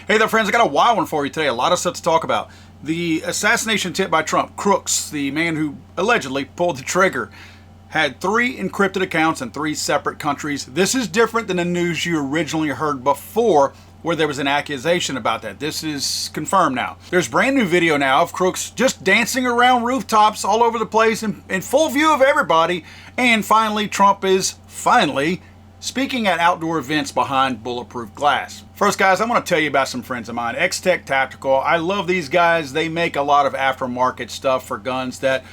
Hey there, friends. I got a wild one for you today. A lot of stuff to talk about. The assassination attempt by Trump. Crooks, the man who allegedly pulled the trigger, had 3 encrypted accounts in 3 separate countries. This is different than the news you originally heard before, where there was an accusation about that. This is confirmed now. There's brand new video now of Crooks just dancing around rooftops all over the place in full view of everybody. And finally, Trump is speaking at outdoor events behind bulletproof glass. First, guys, I'm going to tell you about some friends of mine. X-Tech Tactical. I love these guys. They make a lot of aftermarket stuff for guns that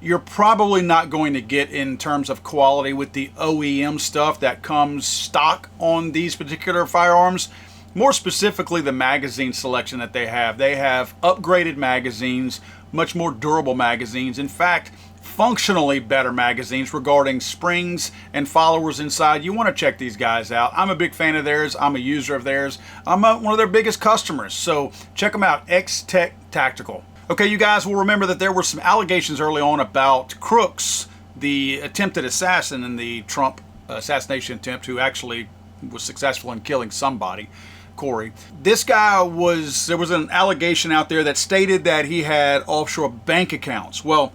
you're probably not going to get in terms of quality with the OEM stuff that comes stock on these particular firearms. More specifically, the magazine selection that they have. They have upgraded magazines, much more durable magazines. In fact, functionally better magazines regarding springs and followers inside. You want to check these guys out. I'm a big fan of theirs. I'm a user of theirs. I'm one of their biggest customers. So check them out, X-Tech Tactical. Okay, you guys will remember that there were some allegations early on about Crooks, the attempted assassin in the Trump assassination attempt, who actually was successful in killing somebody. Corey. This guy there was an allegation out there that stated that he had offshore bank accounts. Well,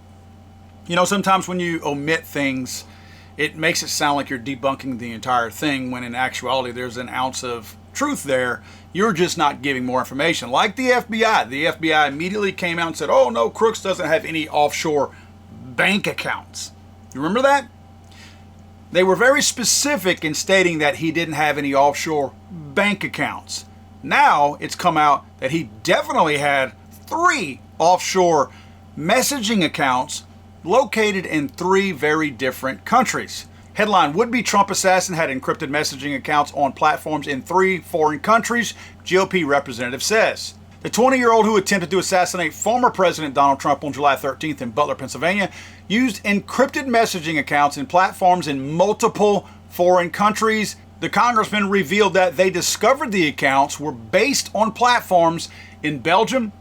you know, sometimes when you omit things, it makes it sound like you're debunking the entire thing, when in actuality there's an ounce of truth there. You're just not giving more information. Like the FBI. The FBI immediately came out and said, oh no, Crooks doesn't have any offshore bank accounts. You remember that? They were very specific in stating that he didn't have any offshore bank accounts. Now it's come out that he definitely had 3 offshore messaging accounts located in 3 very different countries. Headline: would-be Trump assassin had encrypted messaging accounts on platforms in 3 foreign countries, GOP representative says. The 20-year-old who attempted to assassinate former President Donald Trump on July 13th in Butler, Pennsylvania, used encrypted messaging accounts in platforms in multiple foreign countries. The congressman revealed that they discovered the accounts were based on platforms in Belgium,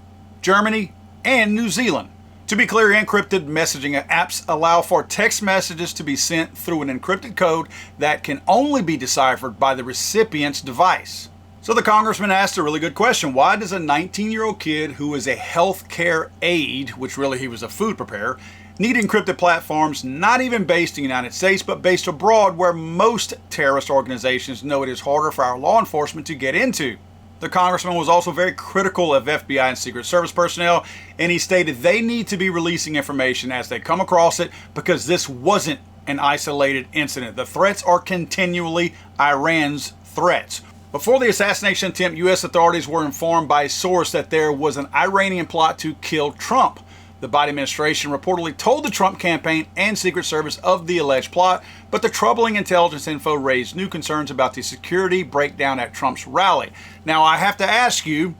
Germany, and New Zealand. To be clear, encrypted messaging apps allow for text messages to be sent through an encrypted code that can only be deciphered by the recipient's device. So the congressman asked a really good question. Why does a 19-year-old kid who is a healthcare aide, which really he was a food preparer, need encrypted platforms not even based in the United States, but based abroad, where most terrorist organizations know it is harder for our law enforcement to get into? The congressman was also very critical of FBI and Secret Service personnel, and he stated they need to be releasing information as they come across it, because this wasn't an isolated incident. The threats are continually Iran's threats. Before the assassination attempt, U.S. authorities were informed by a source that there was an Iranian plot to kill Trump. The Biden administration reportedly told the Trump campaign and Secret Service of the alleged plot, but the troubling intelligence info raised new concerns about the security breakdown at Trump's rally. Now, I have to ask you,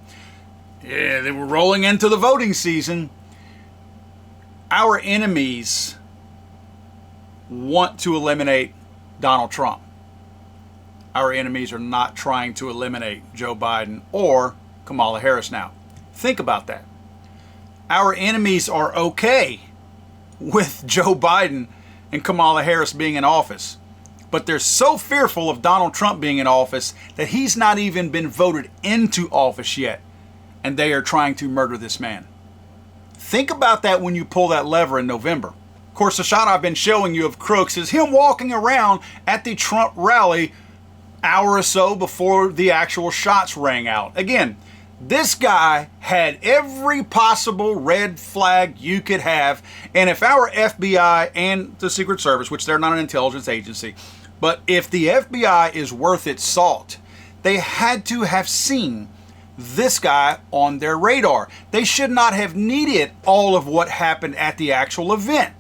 they were rolling into the voting season. Our enemies want to eliminate Donald Trump. Our enemies are not trying to eliminate Joe Biden or Kamala Harris now. Think about that. Our enemies are okay with Joe Biden and Kamala Harris being in office, but they're so fearful of Donald Trump being in office that he's not even been voted into office yet, and they are trying to murder this man. Think about that when you pull that lever in November. Of course, the shot I've been showing you of Crooks is him walking around at the Trump rally hour or so before the actual shots rang out. Again, this guy had every possible red flag you could have, and if our FBI and the Secret Service, which they're not an intelligence agency, but if the FBI is worth its salt, they had to have seen this guy on their radar. They should not have needed all of what happened at the actual event.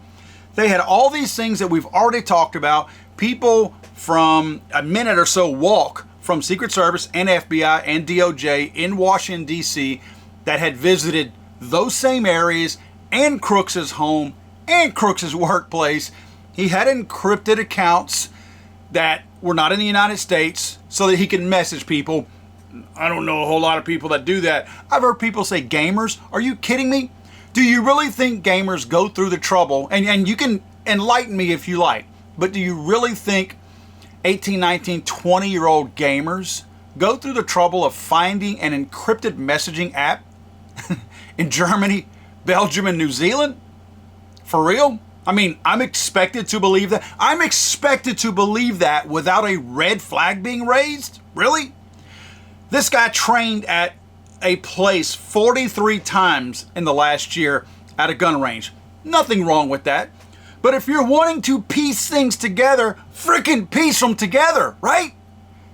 They had all these things that we've already talked about, people from a minute or so walk from Secret Service and FBI and DOJ in Washington, D.C. that had visited those same areas and Crooks's home and Crooks's workplace. He had encrypted accounts that were not in the United States so that he could message people. I don't know a whole lot of people that do that. I've heard people say gamers. Are you kidding me? Do you really think gamers go through the trouble? And you can enlighten me if you like, but do you really think 18, 19, 20-year-old gamers go through the trouble of finding an encrypted messaging app in Germany, Belgium, and New Zealand? For real? I mean, I'm expected to believe that. I'm expected to believe that without a red flag being raised? Really? This guy trained at a place 43 times in the last year at a gun range. Nothing wrong with that. But if you're wanting to piece things together, freaking piece them together, right?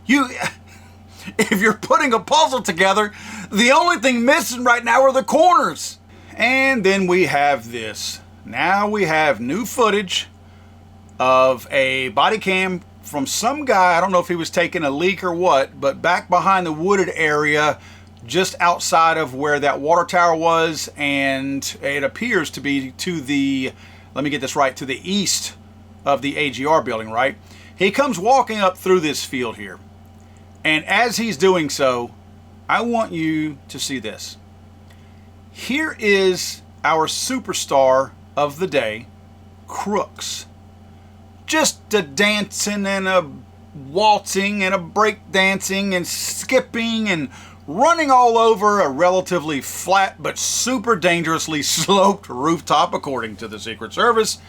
If you're putting a puzzle together, the only thing missing right now are the corners. And then we have this. Now we have new footage of a body cam from some guy. I don't know if he was taking a leak or what, but back behind the wooded area, just outside of where that water tower was, and it appears to be to the, let me get this right, to the east of the AGR building, right? He comes walking up through this field here. And as he's doing so, I want you to see this. Here is our superstar of the day, Crooks. Just a dancing and a waltzing and a break dancing and skipping and running all over a relatively flat but super dangerously sloped rooftop, according to the Secret Service,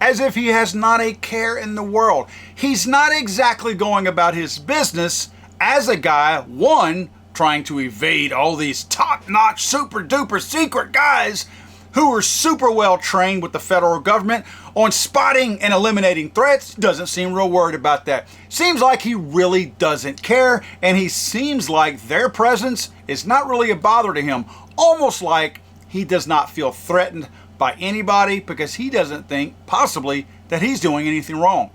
as if he has not a care in the world. He's not exactly going about his business as a guy, one, trying to evade all these top-notch, super-duper secret guys who are super well trained with the federal government on spotting and eliminating threats. Doesn't seem real worried about that. Seems like he really doesn't care, and he seems like their presence is not really a bother to him. Almost like he does not feel threatened by anybody because he doesn't think, possibly, that he's doing anything wrong.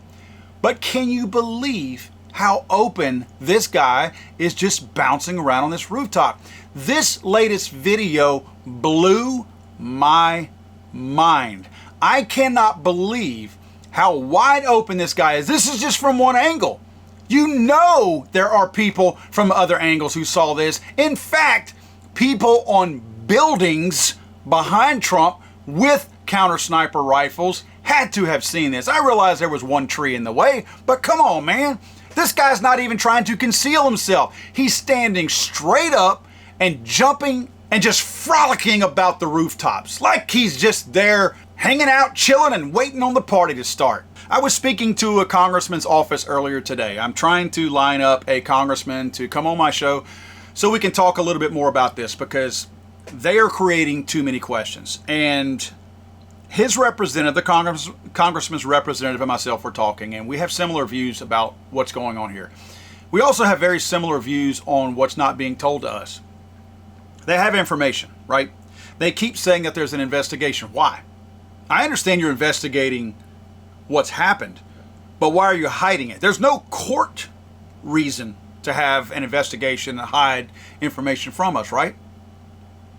But can you believe how open this guy is just bouncing around on this rooftop? This latest video blew my mind. I cannot believe how wide open this guy is. This is just from one angle. You know there are people from other angles who saw this. In fact, people on buildings behind Trump with counter sniper rifles had to have seen this. I realize there was one tree in the way, but come on, man. This guy's not even trying to conceal himself. He's standing straight up and jumping and just frolicking about the rooftops like he's just there hanging out, chilling, and waiting on the party to start. I was speaking to a congressman's office earlier today. I'm trying to line up a congressman to come on my show so we can talk a little bit more about this, because they are creating too many questions. And his representative, the congressman's representative, and myself were talking, and we have similar views about what's going on here. We also have very similar views on what's not being told to us. They have information, right? They keep saying that there's an investigation. Why? I understand you're investigating what's happened, but why are you hiding it? There's no court reason to have an investigation and hide information from us, right?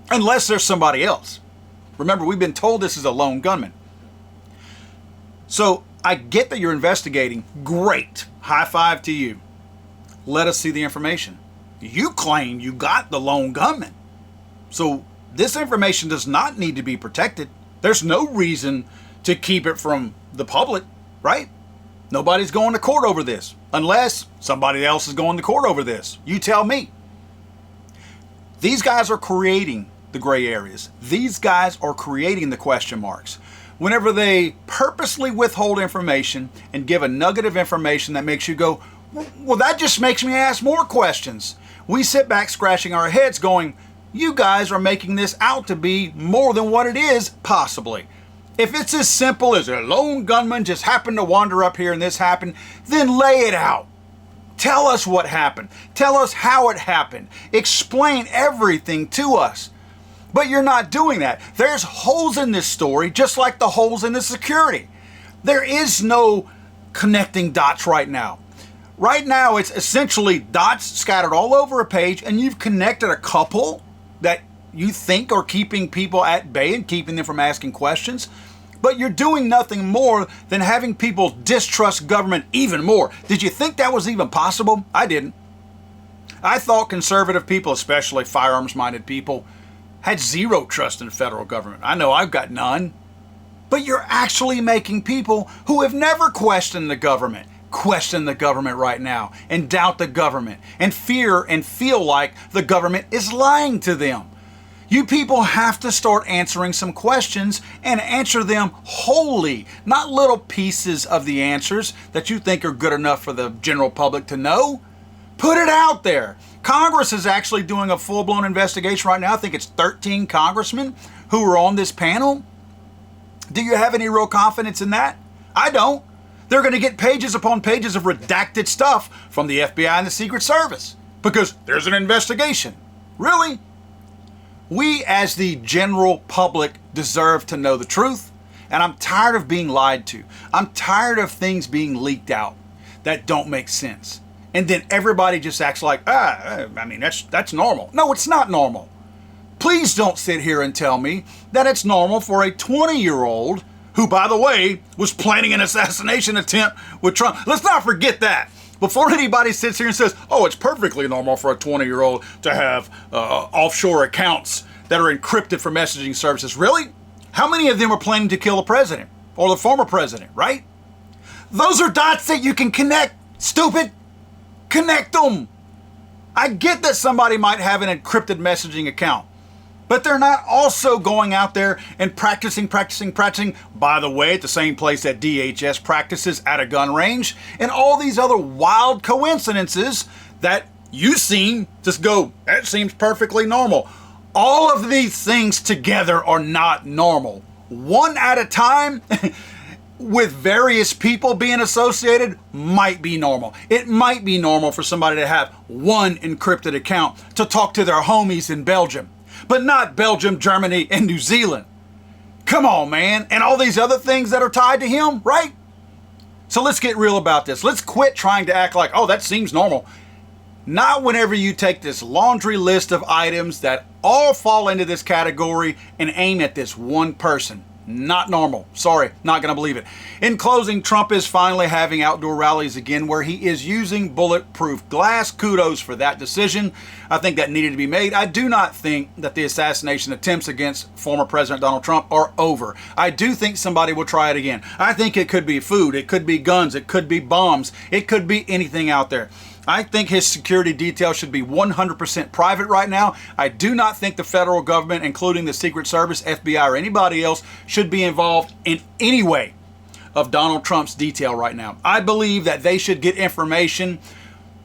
Unless there's somebody else. Remember, we've been told this is a lone gunman. So I get that you're investigating. Great. High five to you. Let us see the information. You claim you got the lone gunman. So this information does not need to be protected. There's no reason to keep it from the public, right? Nobody's going to court over this, unless somebody else is going to court over this. You tell me. These guys are creating the gray areas. These guys are creating the question marks. Whenever they purposely withhold information and give a nugget of information that makes you go, well, that just makes me ask more questions. We sit back scratching our heads going, you guys are making this out to be more than what it is, possibly. If it's as simple as a lone gunman just happened to wander up here and this happened, then lay it out. Tell us what happened. Tell us how it happened. Explain everything to us. But you're not doing that. There's holes in this story, just like the holes in the security. There is no connecting dots right now. Right now, it's essentially dots scattered all over a page, and you've connected a couple that you think are keeping people at bay and keeping them from asking questions. But you're doing nothing more than having people distrust government even more. Did you think that was even possible? I didn't. I thought conservative people, especially firearms-minded people, had zero trust in the federal government. I know I've got none. But you're actually making people who have never questioned the government question the government right now and doubt the government and fear and feel like the government is lying to them. You people have to start answering some questions and answer them wholly, not little pieces of the answers that you think are good enough for the general public to know. Put it out there. Congress is actually doing a full-blown investigation right now. I think it's 13 congressmen who are on this panel. Do you have any real confidence in that? I don't. They're going to get pages upon pages of redacted stuff from the FBI and the Secret Service because there's an investigation. Really? We as the general public deserve to know the truth, and I'm tired of being lied to. I'm tired of things being leaked out that don't make sense. And then everybody just acts like, that's normal. No, it's not normal. Please don't sit here and tell me that it's normal for a 20-year-old who, by the way, was planning an assassination attempt with Trump. Let's not forget that. Before anybody sits here and says, oh, it's perfectly normal for a 20-year-old to have offshore accounts that are encrypted for messaging services. Really? How many of them were planning to kill the president or the former president, right? Those are dots that you can connect, stupid. Connect them. I get that somebody might have an encrypted messaging account, but they're not also going out there and practicing, by the way, at the same place that DHS practices at a gun range, and all these other wild coincidences that you seem just go, that seems perfectly normal. All of these things together are not normal. One at a time, with various people being associated, might be normal. It might be normal for somebody to have one encrypted account to talk to their homies in Belgium, but not Belgium, Germany, and New Zealand. Come on, man. And all these other things that are tied to him, right? So let's get real about this. Let's quit trying to act like, oh, that seems normal. Not whenever you take this laundry list of items that all fall into this category and aim at this one person. Not normal. Sorry, not going to believe it. In closing, Trump is finally having outdoor rallies again where he is using bulletproof glass. Kudos for that decision. I think that needed to be made. I do not think that the assassination attempts against former President Donald Trump are over. I do think somebody will try it again. I think it could be food, it could be guns, it could be bombs, it could be anything out there. I think his security detail should be 100% private right now. I do not think the federal government, including the Secret Service, FBI, or anybody else, should be involved in any way of Donald Trump's detail right now. I believe that they should get information,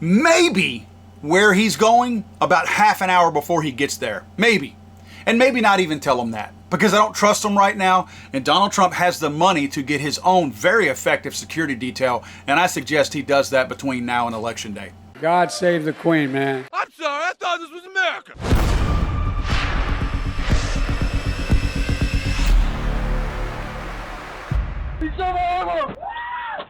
maybe where he's going, about half an hour before he gets there. Maybe. And maybe not even tell him that, because I don't trust him right now, and Donald Trump has the money to get his own very effective security detail, and I suggest he does that between now and Election Day. God save the Queen, man. I'm sorry, I thought this was America. He's over.